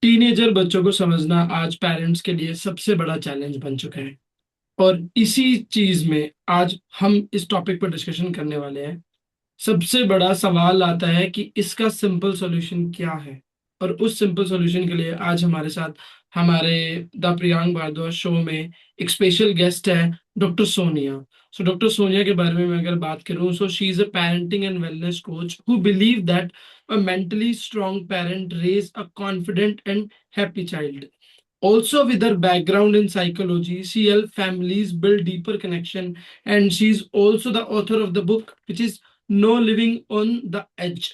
Teenager बच्चों को समझना आज पेरेंट्स के लिए सबसे बड़ा चैलेंज बन चुका है। और इसी चीज में आज हम इस टॉपिक पर डिस्कशन करने वाले हैं। सबसे बड़ा सवाल आता है कि इसका सिंपल सॉल्यूशन क्या है। और उस सिंपल सॉल्यूशन के लिए आज हमारे साथ हमारे द प्रियांक भारद्वाज शो में एक स्पेशल गेस्ट है, doctor Sonia. So doctor Sonia के बारे में मैं अगर बात करूं, so she is a parenting and wellness coach who believe that a mentally strong parent raise a confident and happy child. Also, with her background in psychology, she helps families build deeper connection, and she's also the author of the book, which is No Living on the Edge,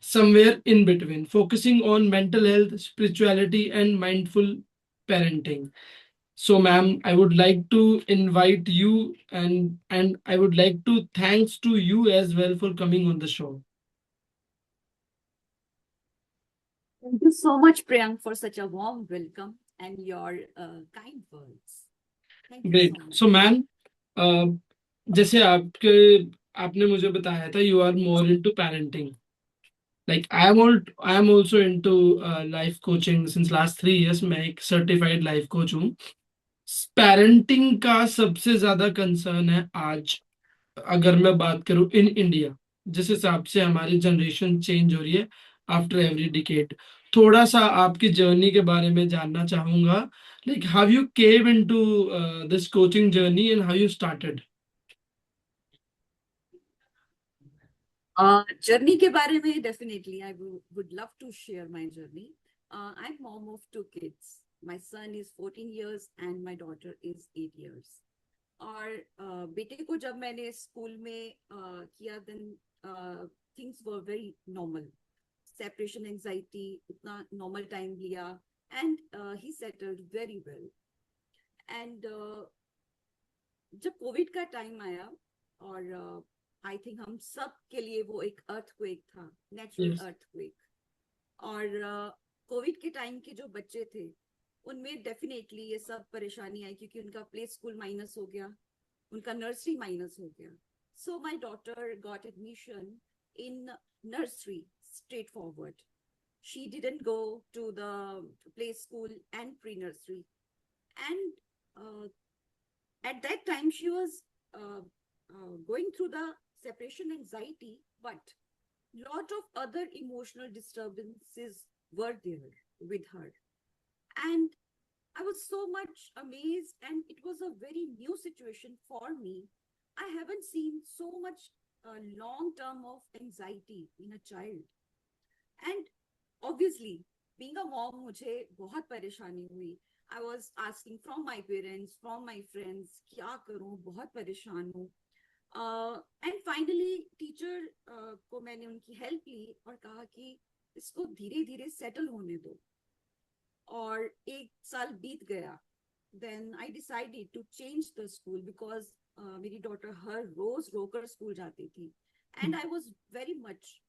somewhere in between, focusing on mental health, spirituality, and mindful parenting. So, ma'am, I would like to invite you, and I would like to thanks to you as well for coming on the show. Thank you so much, Priyank, for such a warm welcome and your kind words. Thank you so Great. much. So, ma'am, जैसे आपके आपने मुझे बताया था you are more into parenting. Like I am also into life coaching since last 3 years. मैं एक certified life coach हूँ. Parenting का सबसे ज्यादा कंसर्न है आज, अगर मैं बात करूँ इन इंडिया, जिस हिसाब से हमारी जनरेशन चेंज हो रही है आफ्टर एवरी डिकेड. थोड़ा सा आपकी जर्नी के बारे में जानना चाहूंगा. Like how you came into this coaching journey and how you started. Journey के बारे में definitely I would love to share my journey. I'm mom of two kids. My son is 14 years and my daughter is 8 years. और बेटे को जब मैंने school में किया then things were very normal. Separation anxiety उतना normal time लिया and he settled very well. And जब कोविड का टाइम आया और आई थिंक हम सब के लिए वो एक अर्थक्वेक था, नेचुरल यस. अर्थक्वेक. और कोविड के टाइम के जो बच्चे थे उनमें डेफिनेटली ये सब परेशानी आई क्योंकि उनका प्ले स्कूल माइनस हो गया, उनका नर्सरी माइनस हो गया. So my daughter got admission in nursery straight forward. She didn't go to the play school and pre-nursery. And at that time, she was going through the separation anxiety, but lot of other emotional disturbances were there with her. And I was so much amazed, and it was a very new situation for me. I haven't seen so much long term of anxiety in a child. And obviously, being a mom, मुझे बहुत परेशानी हुई. I was asking from my parents, from my friends, क्या करूं, बहुत परेशान हूँ. And finally teacher को मैंने उनकी हेल्प ली और कहा कि इसको धीरे धीरे सेटल होने दो. और एक साल बीत गया. Then I decided to change the school because मेरी डॉटर हर रोज रोकर स्कूल जाती थी. And I was very much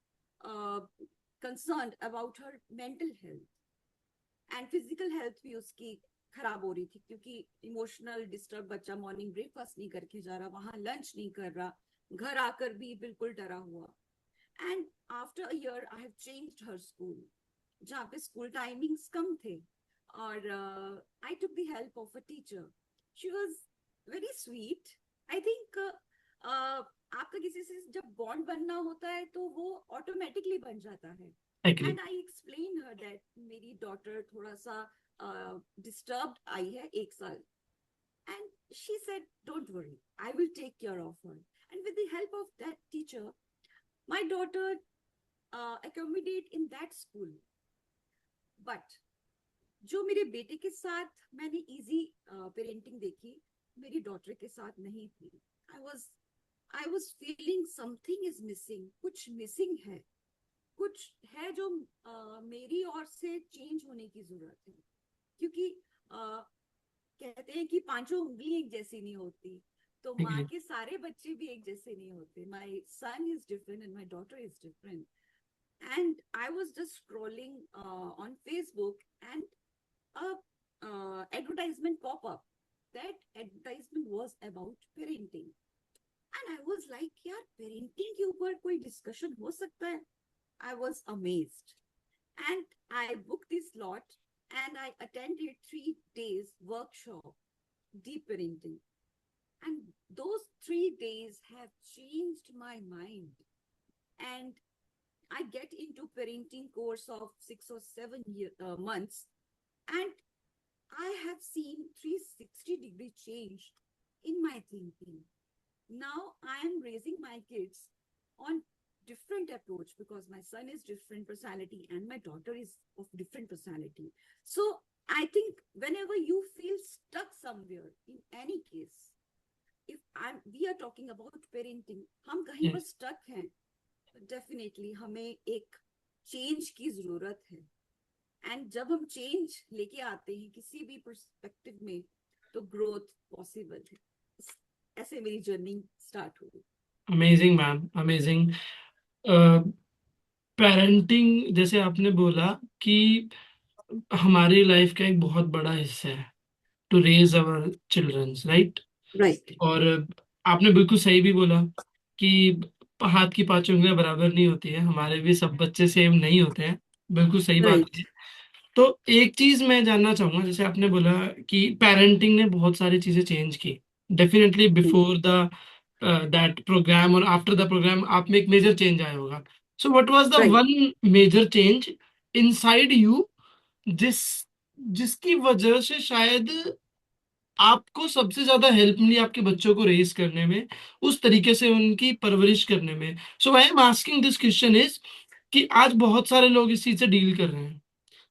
concern about her mental health and physical health भी उसकी खराब हो रही थी क्योंकि इमोशनल डिस्टर्ब बच्चा, मॉर्निंग ब्रेकफास्ट नहीं करके जा रहा, वहां लंच नहीं कर रहा, घर आकर भी बिल्कुल डरा हुआ. And after a year I have changed her school जहाँ पे स्कूल टाइमिंग्स कम थे. और I took the help of a teacher. She was very sweet. I think आपका किसी से जब बॉन्ड बनना होता है तो वो ऑटोमेटिकली बन जाता है. Agree. And I explain her that मेरी डॉटर थोड़ा सा डिस्टर्ब्ड आई है एक साल. And she said, don't worry, I will take care of her. And with the help of that teacher, my daughter accommodate in that school. But जो मेरे बेटे के साथ मैंने इजी पेरेंटिंग देखी, मेरी डॉटर के साथ नहीं थी. I was feeling something is missing. कुछ मिसिंग है, कुछ है जो मेरी ओर से चेंज होने की जरूरत है. क्योंकि कहते हैं कि पांचों उंगली एक जैसी नहीं होती, तो माँ एग्री. के सारे बच्चे भी एक जैसे नहीं होते. My son is different and my daughter is different. And I was just scrolling on Facebook and a advertisement pop up. That advertisement was about parenting. And I was like, यार parenting के ऊपर कोई discussion हो सकता है? I was amazed. And I booked this slot and I attended 3 days workshop, deep parenting. And those 3 days have changed my mind. And I get into parenting course of 6 or 7 months, and I have seen 360-degree change in my thinking. Now I am raising my kids on different approach because my son is different personality and my daughter is of different personality. So I think whenever you feel stuck somewhere, in any case, if I'm we are talking about parenting, हम कहीं Yes. पर stuck हैं, definitely हमें एक change की जरूरत है. And जब हम चेंज लेके आते हैं किसी भी पर्सपेक्टिव में, तो ग्रोथ पॉसिबल है. ऐसे मेरी जर्नी स्टार्ट हुई. Amazing ma'am, amazing. पेरेंटिंग जैसे आपने बोला कि हमारी लाइफ का एक बहुत बड़ा हिस्सा है to raise our childrens, right? Right. और आपने बिल्कुल सही भी बोला कि हाथ की पांच उंगलियां बराबर नहीं होती है, हमारे भी सब बच्चे सेम नहीं होते हैं. बिल्कुल सही बात राइट. है. तो एक चीज मैं जानना चाहूंगा, जैसे आपने बोला कि पेरेंटिंग ने बहुत सारी चीजें चेंज की. Definitely before the that program और आफ्टर द प्रोग्राम आप में एक मेजर चेंज आया होगा. So what was the right. One major change inside you, जिस जिसकी वजह से शायद आपको सबसे ज्यादा हेल्प मिली आपके बच्चों को रेस करने में, उस तरीके से उनकी परवरिश करने में? So I am asking this question is कि आज बहुत सारे लोग इस चीज से डील कर रहे हैं.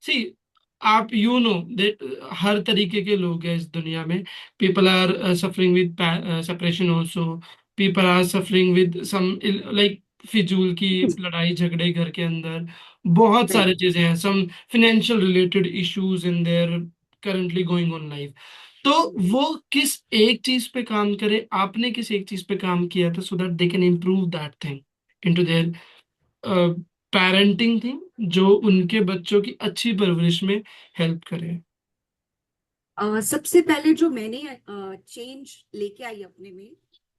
सी, आप यू नो दैट हर तरीके के लोग हैं इस दुनिया में. People are suffering with separation also. People are suffering with some like फिजूल की लड़ाई झगड़े घर के अंदर. बहुत राइट. सारी चीजें हैं. Some financial related issues in their currently going on life. तो वो किस एक चीज पे काम करे, आपने किस एक चीज पे काम किया था so that they can improve that thing into their parenting thing, जो उनके बच्चों की अच्छी परवरिश में हेल्प करे? सबसे पहले जो मैंने चेंज लेके आई अपने में,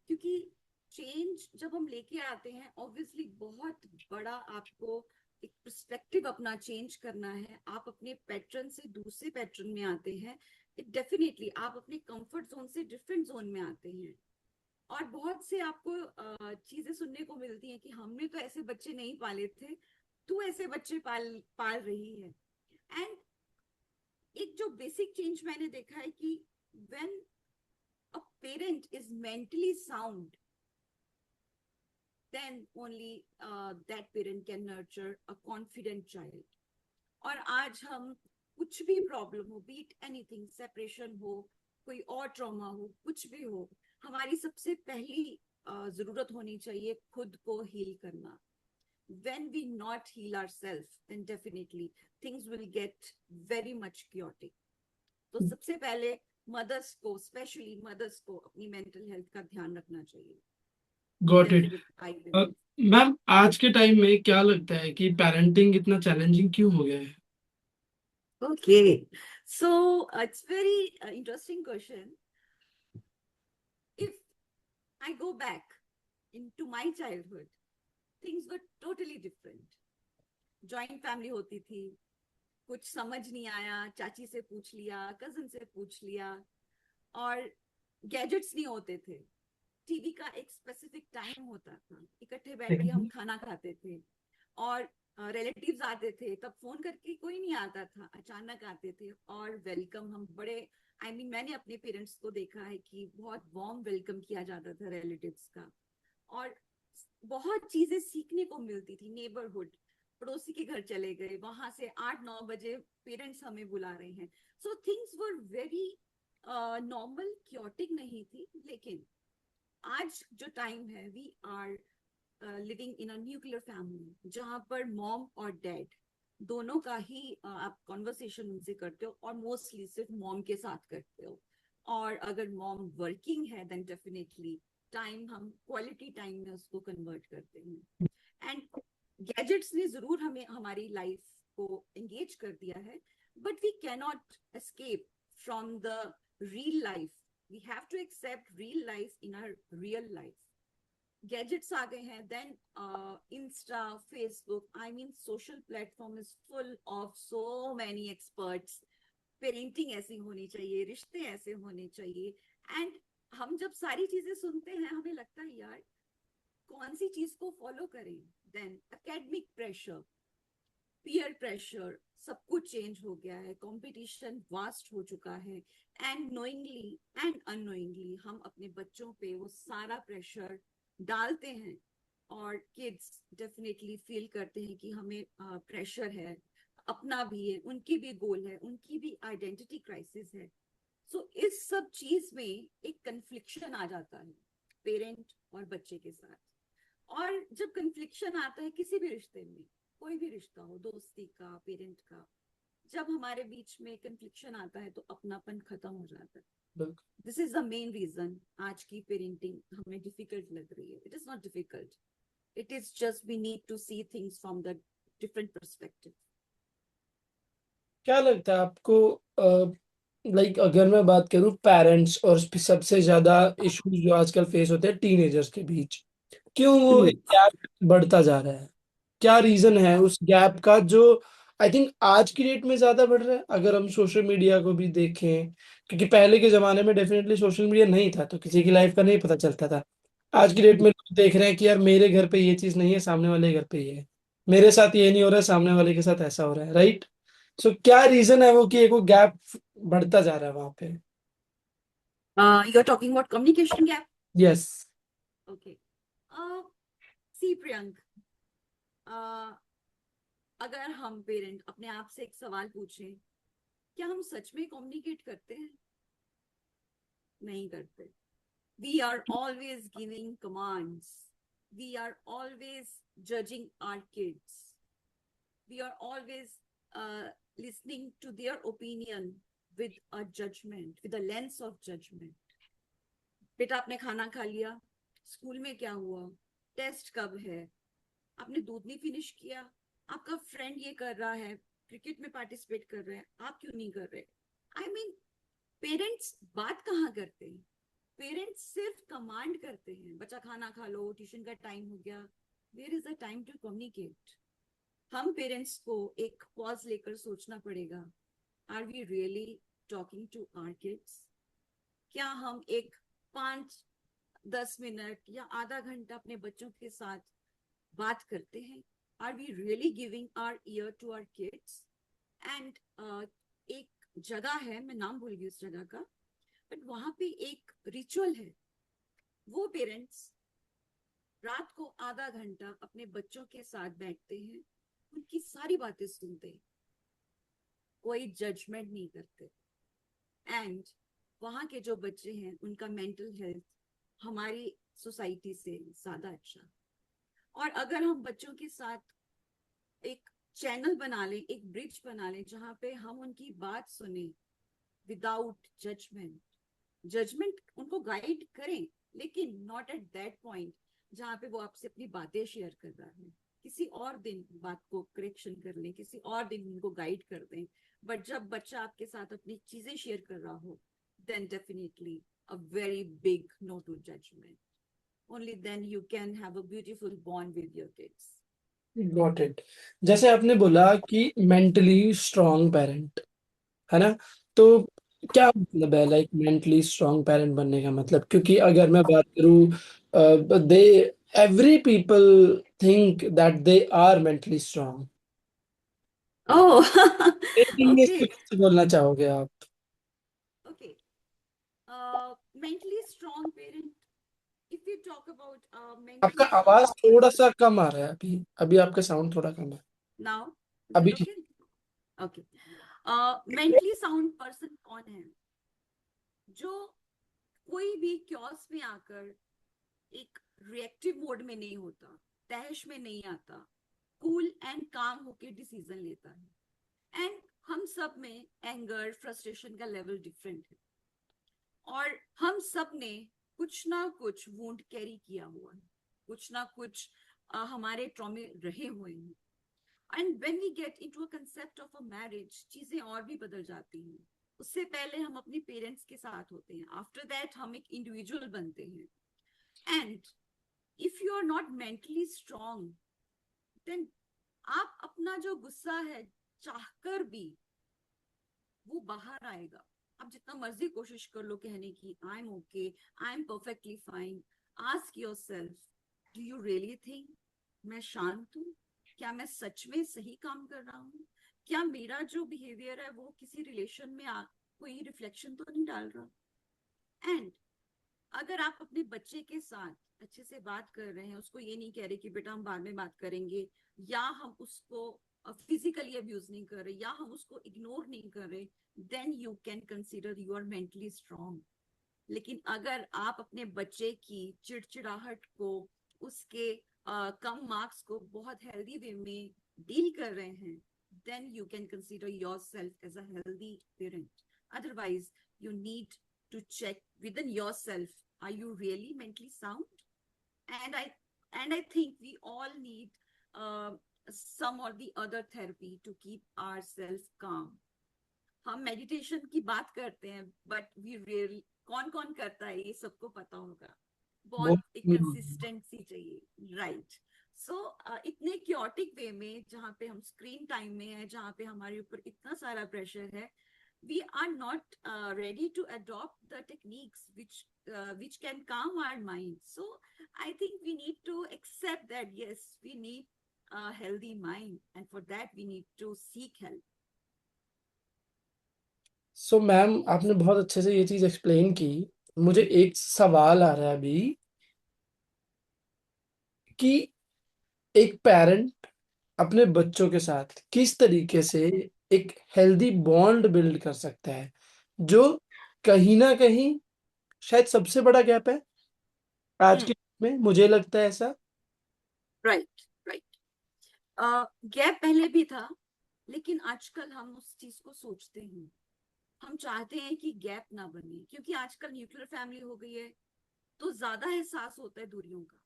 क्योंकि चेंज जब हम लेके आते हैं ऑब्वियसली बहुत बड़ा आपको एक पर्सपेक्टिव अपना चेंज करना है. आप अपने पैटर्न से दूसरे पैटर्न में आते हैं. डेफिनेटली आप अपने कंफर्ट जोन से डिफरेंट जोन में आते हैं. और बहुत से आपको चीजें सुनने को मिलती हैं कि हमने तो ऐसे बच्चे नहीं पाले थे, तू ऐसे बच्चे पाल पाल रही है. एंड एक जो बेसिक चेंज मैंने देखा है कि when a parent is mentally sound, then only that parent can nurture a confident child. और आज हम कुछ भी प्रॉब्लम हो, बीट एनीथिंग, सेपरेशन हो, कोई और ट्रॉमा हो, कुछ भी हो, हमारी सबसे पहली जरूरत होनी चाहिए खुद को हील करना. When we not heal ourselves, then definitely things will get very much chaotic. तो सबसे पहले मदर्स को, स्पेशली मदर्स को अपनी मेंटल हेल्थ का ध्यान रखना चाहिए. Got that's it. What I believe. Ma'am, आज के टाइम में क्या लगता है कि पेरेंटिंग इतना चैलेंजिंग क्यों हो गया है? Okay, so it's very interesting question. If I go back into my childhood, things were totally different. Joint family होती थी, कुछ समझ नहीं आया चाची से पूछ लिया, कजन से पूछ लिया, और गैजेट्स नहीं होते थे. टीवी का एक स्पेसिफिक टाइम होता था, इकट्ठे बैठ के हम खाना खाते थे. और रिलेटिव्स आते थे तब फोन करके कोई नहीं आता था, अचानक आते थे और वेलकम हम बड़े, मैंने अपने पेरेंट्स को देखा है कि बहुत वार्म वेलकम किया जाता था रिलेटिव्स का. और बहुत चीजें सीखने को मिलती थी. नेबरहुड, पड़ोसी के घर चले गए, वहां से 8-9 बजे पेरेंट्स हमें बुला रहे हैं. So things were very normal, chaotic नहीं थी. लेकिन आज जो टाइम है, we are living in a nuclear family, जहां पर मॉम और डैड दोनों का ही आप कॉन्वर्सेशन उनसे करते हो, और मोस्टली सिर्फ मॉम के साथ करते हो. और अगर मॉम वर्किंग है देन डेफिनेटली टाइम हम क्वालिटी टाइम में उसको कन्वर्ट करते हैं. एंड गैजेट्स ने जरूर हमें हमारी लाइफ को एंगेज कर दिया है, but we cannot escape from the real life. We have to accept real life in our real life. Gadgets आ गए हैं, then Insta, Facebook, I mean social platform is full of so many experts. Parenting ऐसी होनी चाहिए, रिश्ते ऐसे होने चाहिए, एंड हम जब सारी चीजें सुनते हैं हमें लगता है यार कौन सी चीज को फॉलो करें। Then academic pressure, peer pressure, सब कुछ चेंज हो गया है, कंपटीशन वास्ट हो चुका है, एंड नोइंगली एंड अननोइंगली हम अपने बच्चों पे वो सारा प्रेशर डालते हैं, और किड्स डेफिनेटली फील करते हैं कि हमें प्रेशर है, अपना भी है, उनकी भी गोल है, उनकी भी आइडेंटिटी क्राइसिस है। सो इस सब चीज में एक कन्फ्लिक्शन आ जाता है पेरेंट और बच्चे के साथ। और जब कन्फ्लिक्शन आता है किसी भी रिश्ते में, कोई भी रिश्ता हो, दोस्ती का, पेरेंट का, जब हमारे बीच में कन्फ्लिक्शन आता है तो अपनापन खत्म हो जाता है। बिल्कुल। This is the main reason आज की पेरेंटिंग हमें डिफिकल्ट लग रही है। It is not difficult, it is just we need to see things from the different perspective. क्या लगता है आपको, लाइक अगर मैं बात करूं पेरेंट्स और सबसे ज्यादा इश्यूज जो आजकल फेस होते हैं टीनेजर्स के बीच, क्यों वो गैप बढ़ता जा रहा है? क्या रीजन है उस गैप का जो आई थिंक आज की डेट में ज्यादा बढ़ रहा है? अगर हम सोशल मीडिया को भी देखें, क्योंकि पहले के जमाने में डेफिनेटली सोशल मीडिया नहीं था तो किसी की लाइफ का नहीं पता चलता था। आज की डेट में लोग देख रहे हैं कि यार मेरे घर पे ये चीज नहीं है, सामने वाले घर पे ये है, मेरे साथ ये नहीं हो रहा है, सामने वाले के साथ ऐसा हो रहा है, राइट? सो क्या रीजन है वो कि एक वो गैप बढ़ता जा रहा है वहां पे? You are talking about communication gap. Yes. Okay, see Priyank, अगर हम पेरेंट अपने आप से एक सवाल पूछें, क्या हम सच में कम्युनिकेट करते हैं? नहीं करते। We are always giving commands. We are always judging our kids. We are always listening to their opinion with a judgment, with a lens of judgment. बेटा आपने खाना खा लिया, स्कूल में क्या हुआ, टेस्ट कब है, आपने दूध नहीं फिनिश किया, आपका फ्रेंड ये कर रहा है, क्रिकेट में पार्टिसिपेट कर रहे हैं, आप क्यों नहीं कर रहे? आई मीन पेरेंट्स बात कहाँ करते हैं? पेरेंट्स सिर्फ कमांड करते हैं, बच्चा खाना खा लो, ट्यूशन का टाइम हो गया। Where is the time to communicate? हम पेरेंट्स को एक पॉज लेकर सोचना पड़ेगा, are we really talking to our kids? क्या हम एक 5-10 मिनट या आधा घंटा अपने बच्चों के साथ बात करते हैं? Are we really giving our ear to our kids? And एक जगह है, मैं नाम भूल गई उस जगह का, बट वहां पे एक रिचुअल है। वो पेरेंट्स रात को आधा घंटा अपने बच्चों के साथ बैठते हैं, उनकी सारी बातें सुनते हैं, कोई जजमेंट नहीं करते, एंड वहां के जो बच्चे हैं उनका मेंटल हेल्थ हमारी सोसाइटी से ज्यादा अच्छा। और अगर हम बच्चों के साथ एक चैनल बना लें, एक ब्रिज बना लें जहां पे हम उनकी बात सुने विदाउट जजमेंट, जजमेंट उनको गाइड करें, लेकिन नॉट एट दैट पॉइंट जहां पे वो आपसे अपनी बातें शेयर कर रहा है। किसी और दिन बात को करेक्शन कर लें, किसी और दिन उनको गाइड कर दें, बट जब बच्चा आपके साथ अपनी चीजें शेयर कर रहा हो, then definitely a very big no to judgment. Only then you can have a beautiful bond with your kids. Got it. जैसे आपने बोला कि मेंटली स्ट्रांग पेरेंट, है ना? तो क्या मतलब है लाइक मेंटली स्ट्रांग पेरेंट बनने का मतलब? क्योंकि अगर मैं बात करूं, they every people think that they are mentally strong. Oh, English में okay, कैसे बोलना चाहोगे आप? okay. Mentally strong parent. If we talk about आपका mentally strong आवाज थोड़ा person, सा कम आ रहा है अभी। अभी आपका साउंड थोड़ा कम है। now is अभी it ठीक। okay? Okay. Mentally sound person कौन है? जो कोई भी क्योस में आकर एक रिएक्टिव मोड में नहीं होता, तहश में नहीं आता, कूल एंड काम होके डिसीजन लेता है। एंड हम सब में एंगर, फ्रस्ट्रेशन का लेवल डिफरेंट है, और हम सब ने कुछ ना कुछ वुंड कैरी किया हुआ है, कुछ ना कुछ हमारे ट्रॉमे रहे हुए हैं। And when we get into a concept of a marriage, चीजें और भी बदल जाती हैं। उससे पहले हम अपने पेरेंट्स के साथ होते हैं, आफ्टर दैट हम एक इंडिविजुअल बनते हैं, and if you are not mentally strong, then आप अपना जो गुस्सा है चाहकर भी वो बाहर आएगा। आप जितना मर्जी कोशिश कर लो कहने की, I am okay, I am perfectly fine, ask yourself, do you really think मैं शांत हूँ? क्या मैं सच में सही काम कर रहा हूँ? क्या मेरा जो बिहेवियर है वो किसी रिलेशन में कोई रिफ्लेक्शन तो नहीं डाल रहा? एंड अगर आप अपने बच्चे के साथ अच्छे से बात कर रहे हैं, उसको ये नहीं कह रहे कि बेटा हम बाद में बात करेंगे, या हम उसको फिजिकली अब्यूज नहीं कर रहे, या हम उसको इग्नोर नहीं कर रहे, then you can consider you are mentally strong. लेकिन अगर आप अपने बच्चे की चिड़चिड़ाहट को, उसके कम मार्क्स को बहुत हेल्दी वे में डील कर रहे हैं, then you can consider yourself as a healthy parent. Otherwise, you need to check within yourself, are you really mentally sound? And I think we all need uh, some or the other therapy to keep ourselves calm. हम meditation की बात करते हैं, but we really, कौन कौन करता है ये सबको पता होगा, वो बहुत एक कंसिस्टेंसी चाहिए, राइट? सो इतने क्योटिक वे में जहाँ पे हम स्क्रीन टाइम में है, जहाँ पे हमारे ऊपर इतना सारा प्रेशर है, we are not ready to adopt the techniques which can calm our mind. So I think we need to accept that yes, we need a healthy mind, and for that we need to seek help. So ma'am आपने बहुत अच्छे से ये चीज explain की। मुझे एक सवाल आ रहा है अभी कि एक पेरेंट अपने बच्चों के साथ किस तरीके से एक हेल्दी बॉन्ड बिल्ड कर सकता है, जो कहीं ना कहीं शायद सबसे बड़ा गैप है आज के में, मुझे लगता है ऐसा। Right, right. गैप पहले भी था, लेकिन आजकल हम उस चीज को सोचते हैं, हम चाहते हैं कि गैप ना बने, क्योंकि आजकल न्यूक्लियर फैमिली हो गई है, तो ज्यादा एहसास होता है दूरियों का।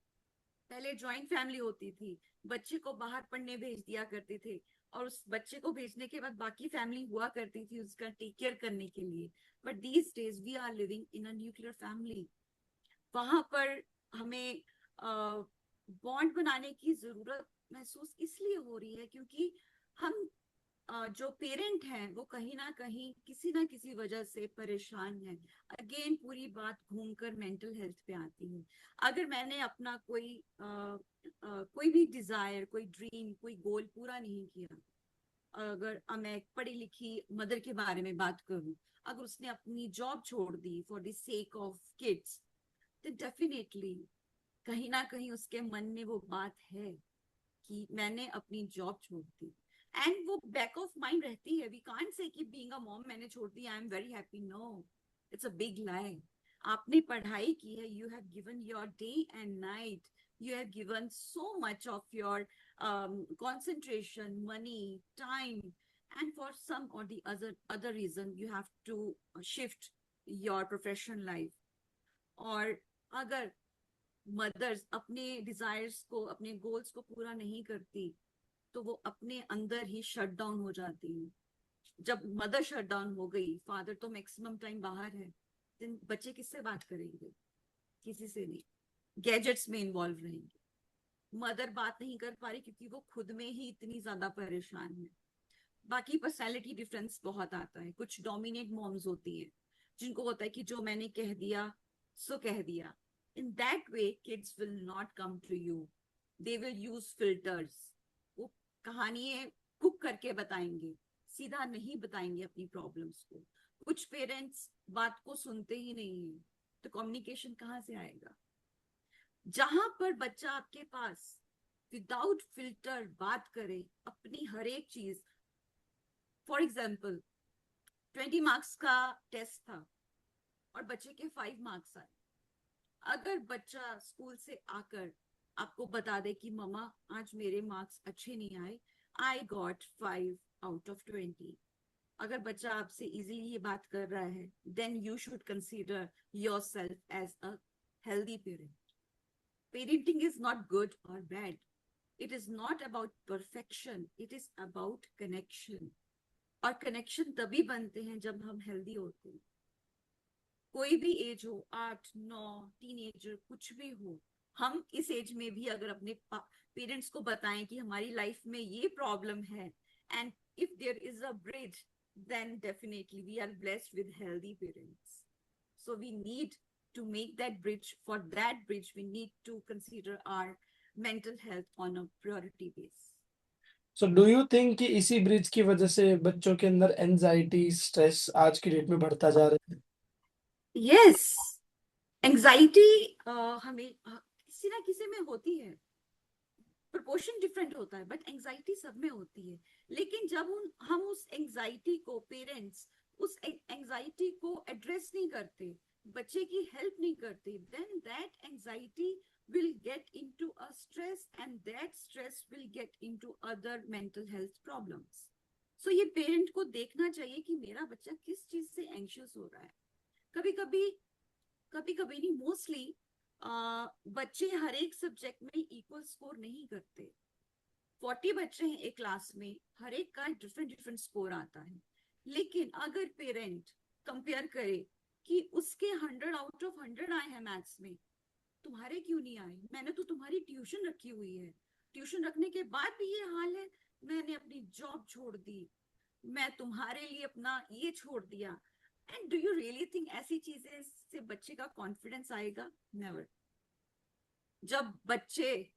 पहले जॉइंट फैमिली होती थी, बच्चे को बाहर पढ़ने भेज दिया करते थे, और उस बच्चे को भेजने के बाद बाकी फैमिली हुआ करती थी उसका टेक केयर करने के लिए। But these days we are living in a nuclear family. वहां पर हमें बॉन्ड बनाने की जरूरत महसूस इसलिए हो रही है क्योंकि हम जो पेरेंट हैं वो कहीं ना कहीं किसी ना किसी वजह से परेशान है। अगेन पूरी बात घूमकर मेंटल हेल्थ पे आती है। अगर मैंने अपना कोई भी डिजायर, कोई ड्रीम, कोई गोल पूरा नहीं किया, अगर मैं एक पढ़ी लिखी मदर के बारे में बात करूं, अगर उसने अपनी जॉब छोड़ दी for the sake of kids, तो डेफिनेटली कहीं ना कहीं उसके मन में वो बात है कि मैंने अपनी जॉब छोड़ दी, एंड वो बैक ऑफ माइंड रहती है। वी कांट से कि बीइंग अ मॉम मैंने छोड़ दी, I am very happy, no, it's a big lie. आपने पढ़ाई की है, you have given your day and night, you have given so much of your concentration, money, time, and for some or the other reason you have to shift your professional life. और अगर mother's अपने desires को, अपने goals को पूरा नहीं करती, तो वो अपने अंदर ही शट डाउन हो जाती है। जब मदर शट डाउन हो गई, फादर तो मैक्सिमम टाइम बाहर है, then बच्चे किससे बात करेंगे? किसी से नहीं, गैजेट्स में इन्वॉल्व रहेंगे। मदर बात नहीं कर पा रही क्योंकि वो खुद में ही इतनी ज्यादा परेशान है। बाकी पर्सनालिटी डिफरेंस बहुत आता है। कुछ डोमिनेट मॉम्स होती हैं जिनको होता है कि जो मैंने कह दिया सो कह दिया। In that way kids will not come to you, they will use filters. वो कहानियां कुक करके बताएंगे, सीधा नहीं बताएंगे अपनी प्रॉब्लम्स को। कुछ पेरेंट्स बात को सुनते ही नहीं है, तो कम्युनिकेशन कहाँ से आएगा? जहां पर बच्चा आपके पास विदाउट फिल्टर बात करे अपनी हर एक चीज, फॉर एग्जाम्पल 20 मार्क्स का टेस्ट था और बच्चे के 5 मार्क्स आए। अगर बच्चा स्कूल से आकर आपको बता दे कि मम्मा आज मेरे मार्क्स अच्छे नहीं आए, आई गॉट 5 आउट ऑफ 20, अगर बच्चा आपसे इजीली ये बात कर रहा है, then you should consider yourself as a healthy parent. Parenting is not good or bad. It is not about perfection. It is about connection. और कनेक्शन तभी बनते हैं जब हम हेल्दी होते हैं। कोई भी एज हो, 8, 9, टीनेजर, कुछ भी हो, हम इस एज में भी अगर अपने पेरेंट्स को बताएं कि हमारी लाइफ में ये प्रॉब्लम है, and if there is a bridge, then definitely we are blessed with healthy parents. So we need to make that bridge. For that bridge, we need to consider our mental health on a priority base. So do you think कि इसी bridge की वजह से बच्चों के अंदर anxiety stress आज की डेट में बढ़ता जा रहा है? Yes, एंजाइटी हमें किसी ना किसी में होती है, प्रोपोर्शन डिफरेंट होता है, बट एंजाइटी सब में होती है। लेकिन जब हम उस एंजाइटी को, पेरेंट्स उस एंजाइटी को एड्रेस नहीं करते, बच्चे की हेल्प नहीं करते, then that anxiety will get into a stress, and that stress will get into other mental health problems. So ये पेरेंट को देखना चाहिए कि मेरा बच्चा किस चीज से एंशियस हो रहा है। कभी कभी, कभी कभी नहीं, मोस्टली बच्चे हर एक सब्जेक्ट में इक्वल स्कोर नहीं करते। 40 बच्चे हैं एक क्लास में, हर एक का डिफरेंट डिफरेंट स्कोर आता है। लेकिन अगर पेरेंट कंपेयर करे कि उसके 100 आउट ऑफ 100 आए हैं मैथ्स में, तुम्हारे क्यों नहीं आए? मैंने तो तुम्हारी ट्यूशन रखी हुई है, ट्यूशन रखने के बाद भी ये हाल है, मैंने अपनी जॉब छोड़ दी, मैं तुम्हारे लिए अपना ये छोड़ दिया। And do you really think ऐसी चीजें से बच्चे का कॉन्फिडेंस आएगा? नेवर। जब बच्चे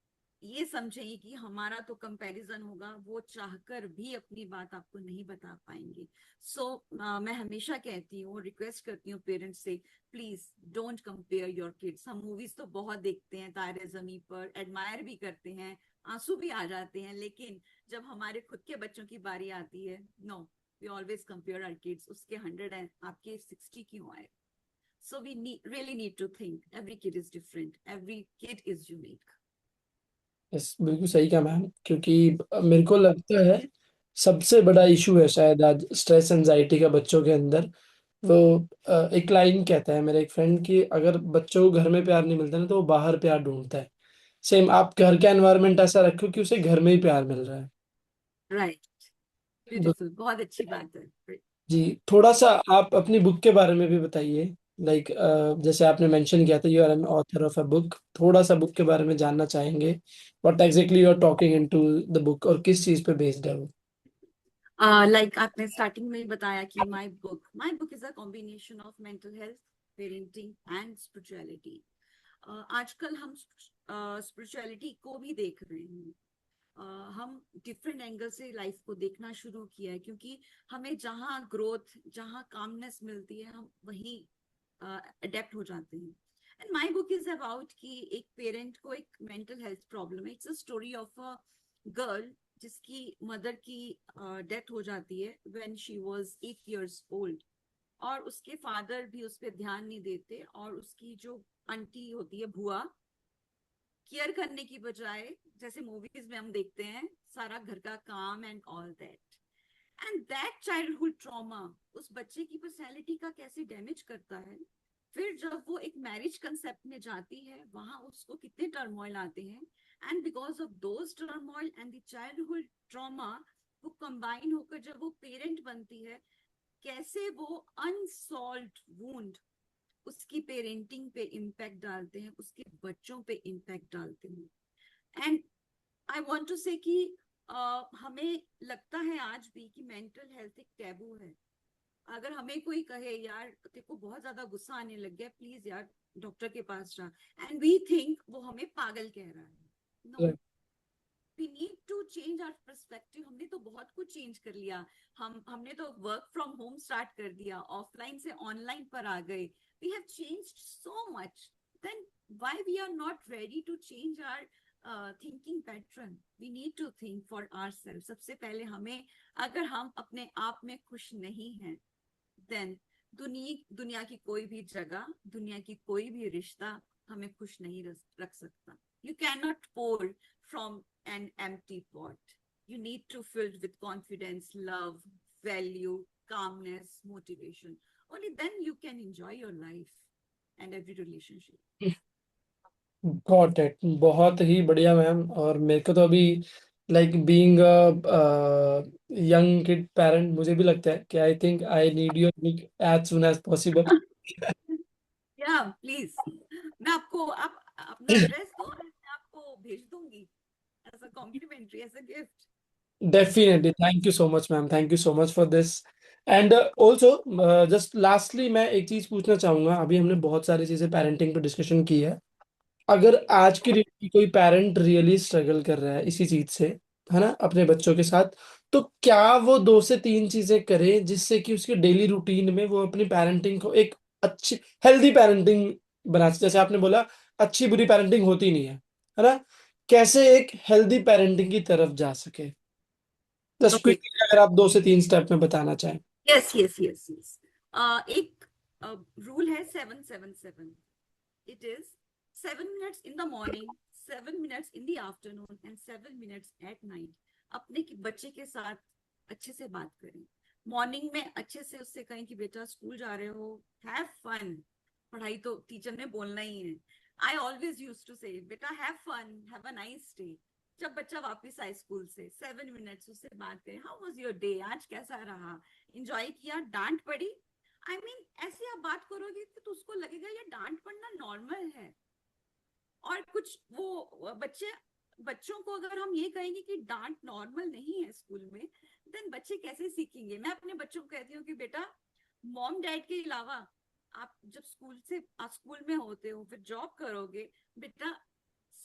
ये समझेंगे कि हमारा तो कंपैरिजन होगा, वो चाहकर भी अपनी बात आपको नहीं बता पाएंगे। सो मैं हमेशा कहती हूँ, रिक्वेस्ट करती हूँ पेरेंट्स से, please don't compare your kids. हम मूवीज तो बहुत देखते हैं, तारे जमी पर, एडमायर भी करते हैं, आंसू भी आ जाते हैं, लेकिन जब हमारे खुद के बच्चों की बारी आती है, no, we always compare our kids, उसके 100 है, आपके 60 क्यों आए? So we really need to think every kid is different. Every kid is unique. Yes, बिल्कुल सही कहा मैम, क्योंकि मेरे को लगता है सबसे बड़ा इशू है शायद आज स्ट्रेस एंजाइटी का बच्चों के अंदर। वो एक लाइन कहता है मेरा एक फ्रेंड कि अगर बच्चों को घर में प्यार नहीं मिलता ना तो वो बाहर प्यार ढूंढता है। सेम आप घर का एनवायरनमेंट ऐसा रखो कि उसे घर में ही प्यार मिल रहा है। Right. Beautiful. बहुत अच्छी बात है। जी, थोड़ा सा आप अपनी बुक के बारे में भी बताइए। लाइक जैसे आपने मेंशन किया था you are an author of a book, थोड़ा सा बुक के बारे में जानना चाहेंगे। What exactly you are talking into the book और किस चीज पे बेस्ड है वो? Like आपने स्टार्टिंग में ही बताया कि my book is a combination of mental health, parenting and spirituality. आजकल हम स्पिरिचुअलिटी को भी देख रहे हैं। हम डिफरेंट एंगल से लाइफ को देखना शुरू किया है, क्योंकि हमें जहाँ ग्रोथ, जहाँ कामनेस मिलती है, हम वहीं अडेप्ट हो जाते हैं। And my book is about कि एक पेरेंट को एक मेंटल हेल्थ प्रॉब्लम है। It's a story of a girl जिसकी मदर की डेथ हो जाती है when she was 8 years old, और उसके फादर भी उस पर ध्यान नहीं देते, और उसकी जो आंटी होती है, बुआ, केयर करने की बजाय, जैसे मूवीज में हम देखते हैं, सारा घर का काम and all that. And that childhood trauma उस बच्चे की पर्सनैलिटी का कैसे डैमेज करता है। फिर जब वो एक मैरिज कंसेप्ट में जाती है, वहां उसको कितने टर्मोइल आते हैं, and because of those turmoil and the childhood trauma, वो कंबाइन होकर जब वो पेरेंट बनती है, कैसे वो अनसॉल्व्ड वुंड उसकी पेरेंटिंग पे इम्पैक्ट डालते हैं, उसके बच्चों पे इम्पैक्ट डालते हैं। एंड आई वांट टू से कि हमें लगता है आज भी कि मेंटल हेल्थ एक टैबू है। अगर हमें कोई कहे यार तेरे को बहुत ज्यादा गुस्सा आने लग गया, प्लीज यार डॉक्टर के पास जा, एंड वी थिंक वो हमें पागल कह रहा है। No, we need to change our perspective. हमने तो बहुत कुछ चेंज कर लिया। हमने तो वर्क फ्रॉम होम स्टार्ट कर दिया, ऑफलाइन से ऑनलाइन पर आ गए। We have changed so much, then why we are not ready to change our thinking pattern? We need to think for ourselves. सबसे पहले हमें, अगर हम अपने आप में खुश नहीं हैं, देन दुनिया की कोई भी जगह, दुनिया की कोई भी रिश्ता हमें खुश नहीं रख सकता। You cannot pour from an empty pot. You need to fill it with confidence, love, value, calmness, motivation. Only then you can enjoy your life and every relationship. Got it, बहुत ही बढ़िया मैम। और मेरे को तो अभी like being young kid parent मुझे भी लगता है कि I think I need your book as soon as possible. Yeah, please. मैं आपको, आप अपना एड्रेस दो, मैं आपको भेज दूंगी as a complimentary, as a gift. Definitely, thank you so much ma'am, thank you so much for this. And also just lastly मैं एक चीज पूछना चाहूंगा, अभी हमने बहुत सारी चीजें पेरेंटिंग पे डिस्कशन की है। अगर आज की डेट की कोई पेरेंट रियली स्ट्रगल कर रहा है इसी चीज से, है ना, अपने बच्चों के साथ, तो क्या वो 2 से 3 चीजें करे जिससे कि उसके डेली रूटीन में वो अपनी पेरेंटिंग को एक अच्छी हेल्दी पेरेंटिंग बना सके? जैसे आपने बोला अच्छी बुरी पेरेंटिंग होती नहीं है ना, कैसे एक हेल्दी पेरेंटिंग की तरफ जा सके? जस्ट ओके, क्विकली अगर आप 2 से 3 स्टेप में बताना चाहें। Yes yes yes yes. एक रूल है 7-7-7। It is 7 minutes in the morning, 7 minutes in the afternoon and 7 minutes at night। अपने बच्चे के साथ अच्छे से बात करें। मॉर्निंग में अच्छे से उससे कहें कि बेटा स्कूल जा रहे हो, हैव फन। पढ़ाई तो टीचर ने बोलना ही है। I always use to say बेटा have fun, have a nice day. जब बच्चा वापस आए स्कूल से 7 minutes उससे बात करें, हाउ वाज योर डे, आज कैसा रहा, एंजॉय किया, डांट पड़ी। आई मीन ऐसे आप बात करोगे तो उसको लगेगा ये डांट पड़ना नॉर्मल है। और कुछ वो बच्चों को अगर हम ये कहेंगे कि डांट नॉर्मल नहीं है स्कूल में, देन बच्चे कैसे सीखेंगे? मैं अपने बच्चों को कहती हूँ कि बेटा मॉम डैड के अलावा आप जब स्कूल में होते हो, फिर जॉब करोगे, बेटा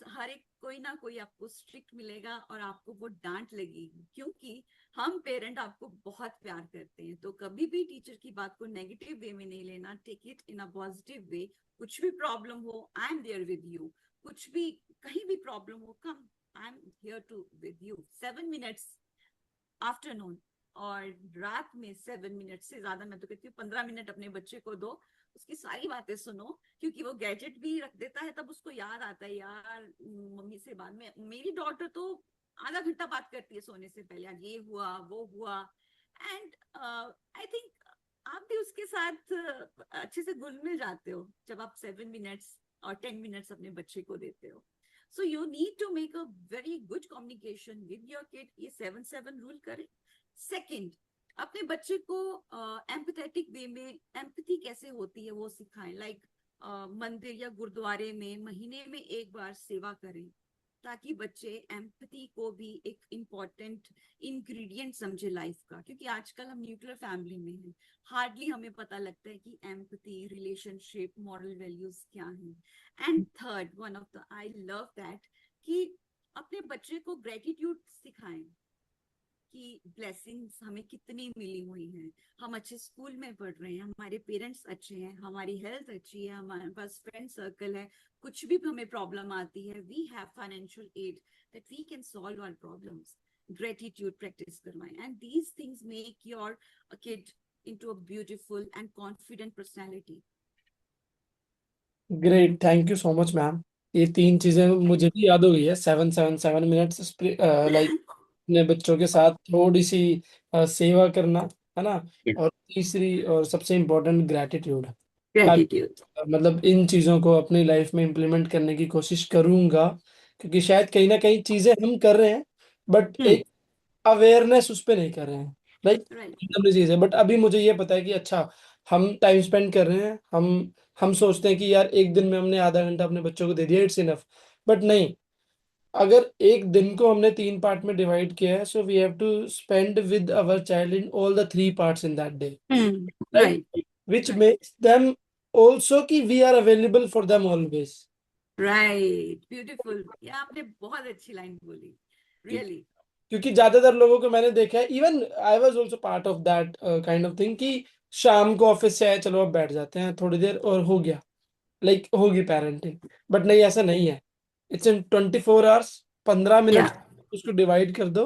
हर एक कोई ना कोई आपको स्ट्रिक्ट मिलेगा और आपको वो डांट लगेगी, क्योंकि हम पेरेंट आपको बहुत प्यार करते हैं। तो कभी भी टीचर की बात को नेगेटिव वे में नहीं लेना, take it in a positive way. कुछ भी प्रॉब्लम हो, I am there with you. कुछ भी कहीं भी प्रॉब्लम हो, come, I am here to with you. 7 minutes afternoon और रात में 7 minutes से ज्यादा, मैं तो कहती हूँ 15 मिनट अपने बच्चे को दो, उसकी सारी बातें सुनो। क्योंकि वो गैजेट भी रख देता है, तब उसको याद आता है यार मम्मी से बाद में। मेरी डॉटर तो आधा घंटा बात करती है सोने से पहले, आज ये हुआ वो हुआ। एंड आई थिंक आप भी उसके साथ अच्छे से घुल मिल जाते हो जब आप 7 minutes और 10 minutes अपने बच्चे को देते हो। So you need to make a very good communication with your kid. ये 7-7 रूल करें। सेकंड, अपने बच्चे को एम्पथेटिक वे में एम्पथी कैसे होती है वो सिखाएं। लाइक मंदिर या गुरुद्वारे में महीने में एक बार सेवा करें, ताकि बच्चे एम्पथी को भी एक इम्पॉर्टेंट इंग्रेडिएंट समझे लाइफ का। क्योंकि आजकल हम न्यूक्लियर फैमिली में हैं, हार्डली हमें पता लगता है कि एम्पथी, रिलेशनशिप, मॉरल वैल्यूज क्या हैं। And third, one of the I love that, कि अपने बच्चे को ग्रेटिट्यूड सिखाएं कि ब्लेसिंग्स हमें कितनी मिली हुई हैं। हम अच्छे स्कूल में पढ़ रहे हैं, हमारे पेरेंट्स अच्छे हैं, हमारी हेल्थ अच्छी है, हमारे पास फ्रेंड सर्कल है। कुछ भी हमें प्रॉब्लम आती है, we have financial aid that we can solve our problems. Gratitude practice करवाएं, and these things make your kid into a beautiful and confident personality. Great, thank you so much ma'am. ये 3 चीजें मुझे भी याद हो गई है, 7-7-7 मिनट्स, लाइक अपने बच्चों के साथ थोड़ी सी सेवा करना, है ना, और तीसरी और सबसे इम्पोर्टेंट ग्रैटिट्यूड। Gratitude. मतलब इन चीजों को अपनी लाइफ में इम्प्लीमेंट करने की कोशिश करूंगा, क्योंकि शायद कहीं ना कहीं चीजें हम कर रहे हैं, बट Hmm. एक अवेयरनेस उस पर नहीं कर रहे हैं। Like Right. चीज है, बट अभी मुझे ये पता है कि अच्छा, हम टाइम स्पेंड कर रहे हैं, हम सोचते हैं कि यार एक दिन में हमने आधा घंटा अपने बच्चों को दे दिया, इट्स इनफ। बट नहीं, अगर एक दिन को हमने 3 पार्ट में डिवाइड किया है, so we have to spend with our child in all the 3 parts in that day, Hmm. Right? Right. Which Right. Makes them also कि we are available for them always. Right. Beautiful. ये आपने बहुत अच्छी line बोली, really. क्योंकि ज्यादातर लोगों को मैंने देखा है, even I was also part of that kind of thing, कि शाम को ऑफिस से आए, चलो अब बैठ जाते हैं थोड़ी देर और हो गया, लाइक होगी पेरेंटिंग। बट नहीं, ऐसा नहीं है। It's in 24 hours, 15 minute Yeah. उसको डिवाइड कर दो।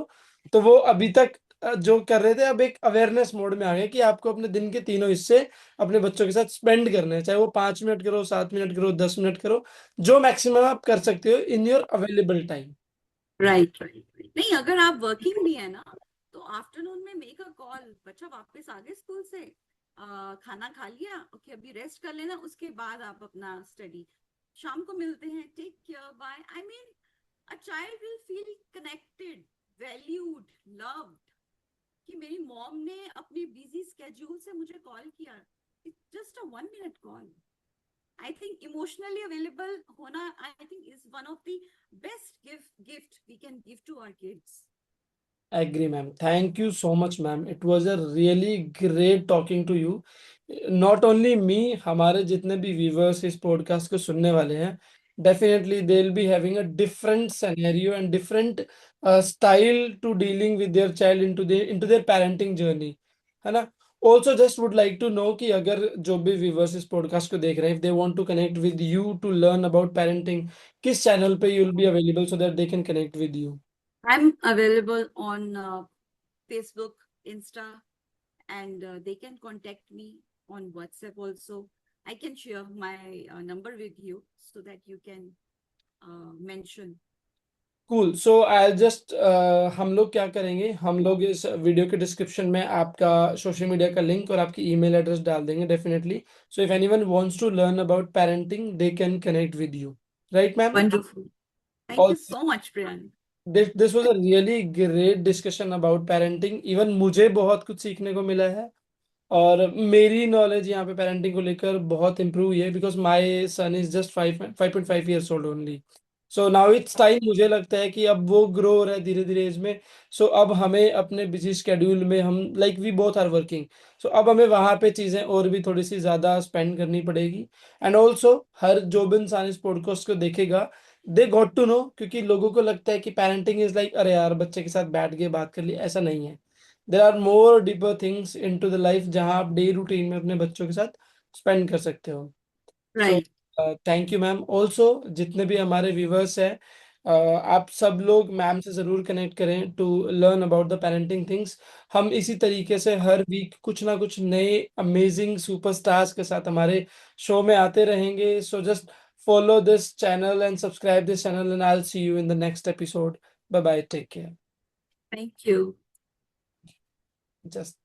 तो वो अभी तक जो कर रहे थे, अब एक अवेयरनेस मोड में आ गए कि आपको अपने दिन के तीनों हिस्से अपने बच्चों के साथ स्पेंड करने हैं, चाहे वो 5 मिनट करो, 7 मिनट करो, 10 मिनट करो, जो मैक्सिमम आप कर सकते हो in your available time. Right right. नहीं, अगर आप वर्किंग भी है ना, तो आफ्टरनून में मेक अ कॉल। बच्चा वापस आ गए स्कूल से, खाना खा लिया, ओके अभी रेस्ट कर लेना, उसके बाद आप अपना स्टडी। शाम को मिलते हैं, take care, bye. I mean a child will feel connected, valued, loved, कि मेरी मॉम ने अपने बिजी स्केड्यूल से मुझे कॉल किया। It's just a 1 minute call. I think emotionally available hona, I think, is one of the best gift we can give to our kids. Agree, ma'am. Thank you so much, ma'am. It was a really great talking to you. Not only me, हमारे जितने भी viewers इस podcast को सुनने वाले हैं, definitely they'll be having a different scenario and different style to dealing with their child into their parenting journey, है ना? Also, just would like to know कि अगर जो भी viewers इस podcast को देख रहे हैं, if they want to connect with you to learn about parenting, किस channel पे you'll be available so that they can connect with you? I'm available on Facebook, Insta, and they can contact me on WhatsApp also. I can share my number with you so that you can mention. Cool so I just हम लोग क्या करेंगे, हम लोग इस video के description में आपका सोशल मीडिया का लिंक और आपकी ईमेल एड्रेस डाल देंगे definitely. So if anyone wants to learn about parenting they can connect with you, right ma'am? Wonderful. Thank you so much, Priyan. This was a really great discussion about parenting. Even मुझे बहुत कुछ सीखने को मिला है और मेरी knowledge यहाँ पे पेरेंटिंग को लेकर बहुत इंप्रूव हुई है because my son is just 5.5 years old only. So now it's time, मुझे लगता है कि अब वो ग्रो हो रहा है धीरे धीरे एज में. सो अब हमें अपने बिजी स्केड्यूल में हम like we both are working, so अब हमें वहाँ पे चीज़ें और भी थोड़ी सी ज़्यादा स्पेंड करनी पड़ेगी. एंड ऑल्सो हर जो भी इंसान इस पॉडकास्ट को देखेगा दे गॉट टू नो, क्योंकि लोगों को लगता है कि पेरेंटिंग इज लाइक अरे यार बच्चे के साथ बैठ के बात कर ली, ऐसा नहीं है. There are more deeper things in to the life जहाँ आप डे रूटीन में अपने बच्चों के साथ स्पेंड कर सकते हो. सो Right. Thank you ma'am. Also जितने भी हमारे व्यूवर्स हैं, आप सब लोग मैम से ज़रूर कनेक्ट करें to learn about the parenting things. हम इसी तरीके से हर वीक कुछ ना कुछ नए अमेजिंग सुपरस्टार्स के साथ हमारे शो में आते रहेंगे. So just follow this channel and subscribe this channel and I'll see you in the next episode. Bye bye, take care. Thank you. Just